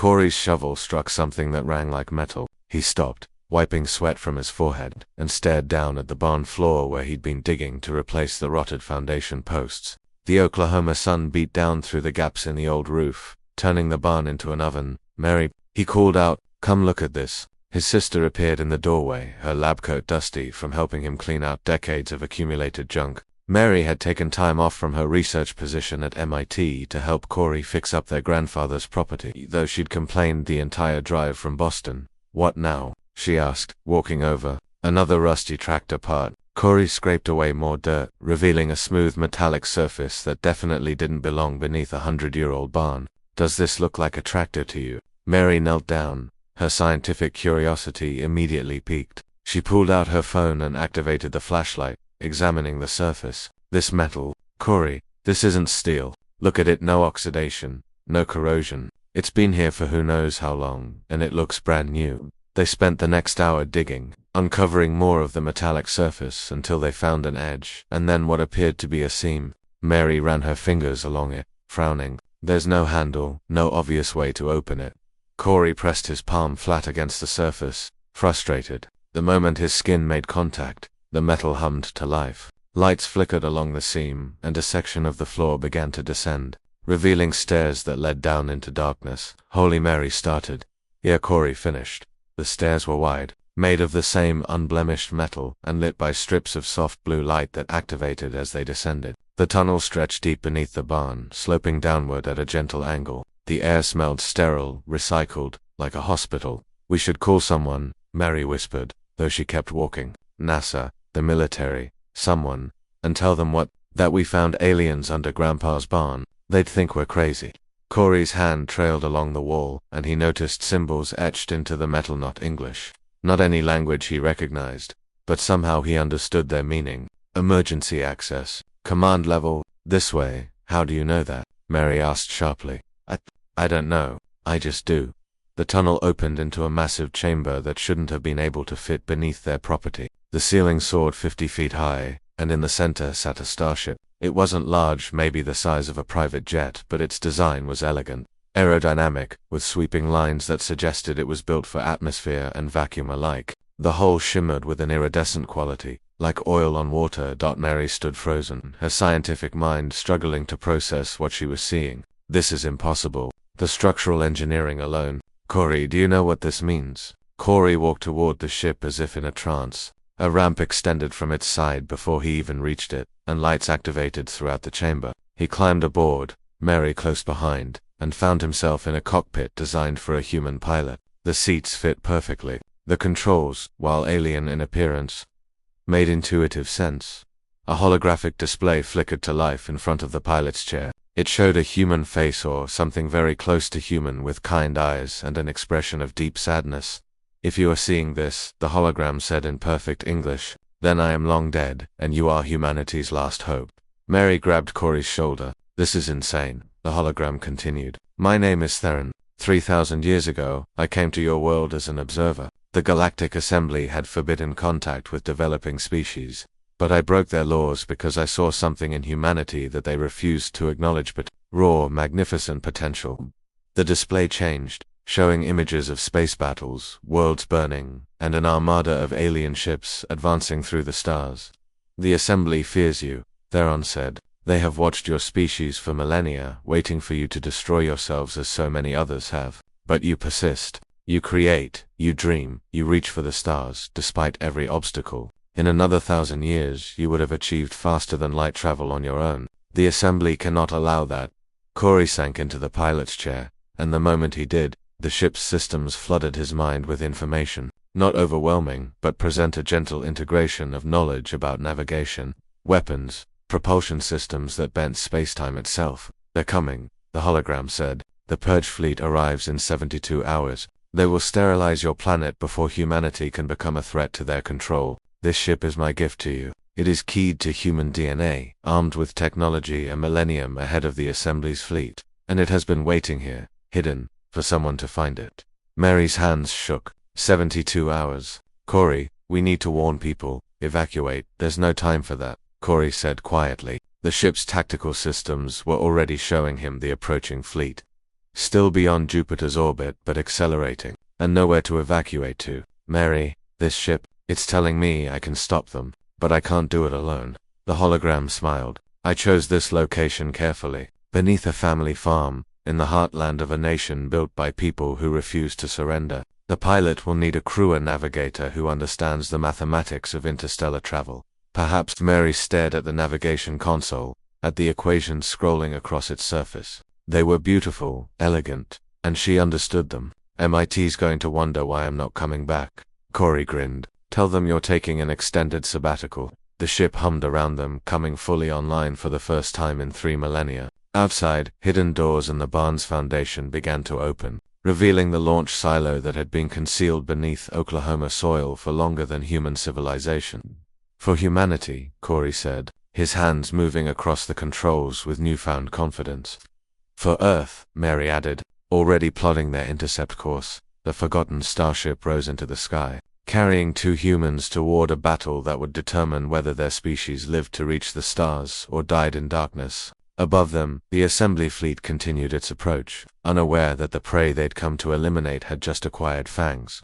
Corey's shovel struck something that rang like metal. He stopped, wiping sweat from his forehead, and stared down at the barn floor where he'd been digging to replace the rotted foundation posts. The Oklahoma sun beat down through the gaps in the old roof, turning the barn into an oven. "Mary," he called out, "come look at this." His sister appeared in the doorway, her lab coat dusty from helping him clean out decades of accumulated junk. Mary had taken time off from her research position at MIT to help Corey fix up their grandfather's property, though she'd complained the entire drive from Boston. "What now?" she asked, walking over. "Another rusty tractor part." Corey scraped away more dirt, revealing a smooth metallic surface that definitely didn't belong beneath a 100-year-old barn. "Does this look like a tractor to you?" Mary knelt down, her scientific curiosity immediately piqued. She pulled out her phone and activated the flashlight, examining the surface. "This metal, Corey, this isn't steel. Look at it, no oxidation, no corrosion. It's been here for who knows how long, and it looks brand new." They spent the next hour digging, uncovering more of the metallic surface until they found an edge, and then what appeared to be a seam. Mary ran her fingers along it, frowning. "There's no handle, no obvious way to open it." Corey pressed his palm flat against the surface, frustrated. The moment his skin made contact, the metal hummed to life. Lights flickered along the seam, and a section of the floor began to descend, revealing stairs that led down into darkness. Holy Mary started. Ere Corey finished. The stairs were wide, made of the same unblemished metal, and lit by strips of soft blue light that activated as they descended. The tunnel stretched deep beneath the barn, sloping downward at a gentle angle. The air smelled sterile, recycled, like a hospital. "We should call someone," Mary whispered, though she kept walking. "NASA, the military, someone, and tell them that we found aliens under Grandpa's barn. They'd think we're crazy." Corey's hand trailed along the wall, and he noticed symbols etched into the metal. Not English. Not any language he recognized, but somehow he understood their meaning. "Emergency access. Command level. This way." "How do you know that?" Mary asked sharply. I don't know. I just do." The tunnel opened into a massive chamber that shouldn't have been able to fit beneath their property. The ceiling soared 50 feet high, and in the center sat a starship. It wasn't large, maybe the size of a private jet, but its design was elegant, aerodynamic, with sweeping lines that suggested it was built for atmosphere and vacuum alike. The hull shimmered with an iridescent quality, like oil on water. Mary stood frozen, her scientific mind struggling to process what she was seeing. "This is impossible. The structural engineering alone." "Corey, do you know what this means?" Corey walked toward the ship as if in a trance. A ramp extended from its side before he even reached it, and lights activated throughout the chamber. He climbed aboard, Mary close behind, and found himself in a cockpit designed for a human pilot. The seats fit perfectly. The controls, while alien in appearance, made intuitive sense. A holographic display flickered to life in front of the pilot's chair. It showed a human face, or something very close to human, with kind eyes and an expression of deep sadness. "If you are seeing this," the hologram said in perfect English, "then I am long dead, and you are humanity's last hope." Mary grabbed Corey's shoulder. "This is insane," the hologram continued. "My name is Theron. 3,000 years ago, I came to your world as an observer. The Galactic Assembly had forbidden contact with developing species. But I broke their laws because I saw something in humanity that they refused to acknowledge, but raw, magnificent potential." The display changed, showing images of space battles, worlds burning, and an armada of alien ships advancing through the stars. "The Assembly fears you," Theron said. "They have watched your species for millennia, waiting for you to destroy yourselves as so many others have. But you persist. You create, you dream, you reach for the stars, despite every obstacle. In another 1,000 years, you would have achieved faster than light travel on your own. The Assembly cannot allow that." Corey sank into the pilot's chair, and the moment he did, the ship's systems flooded his mind with information. Not overwhelming, but present a gentle integration of knowledge about navigation, weapons, propulsion systems that bent spacetime itself. "They're coming," the hologram said. "The Purge fleet arrives in 72 hours. They will sterilize your planet before humanity can become a threat to their control. This ship is my gift to you. It is keyed to human DNA, armed with technology a millennium ahead of the Assembly's fleet, and it has been waiting here, hidden, for someone to find it." Mary's hands shook. 72 hours. "Corey, we need to warn people. Evacuate. There's no time for that," Corey said quietly. The ship's tactical systems were already showing him the approaching fleet. still beyond Jupiter's orbit but accelerating, and nowhere to evacuate to. Mary, this ship, it's telling me I can stop them, but I can't do it alone. The hologram smiled. I chose this location carefully, beneath a family farm, in the heartland of a nation built by people who refuse to surrender. The pilot will need a crew and navigator who understands the mathematics of interstellar travel. Perhaps. Mary stared at the navigation console, at the equations scrolling across its surface. They were beautiful, elegant, and she understood them. MIT's going to wonder why I'm not coming back. Corey grinned. Tell them you're taking an extended sabbatical. The ship hummed around them, coming fully online for the first time in 3 millennia. Outside, hidden doors in the barn's foundation began to open, revealing the launch silo that had been concealed beneath Oklahoma soil for longer than human civilization. For humanity, Corey said, his hands moving across the controls with newfound confidence. For Earth, Mary added, already plotting their intercept course. The forgotten starship rose into the sky, carrying 2 humans toward a battle that would determine whether their species lived to reach the stars or died in darkness. Above them, the assembly fleet continued its approach, unaware that the prey they'd come to eliminate had just acquired fangs.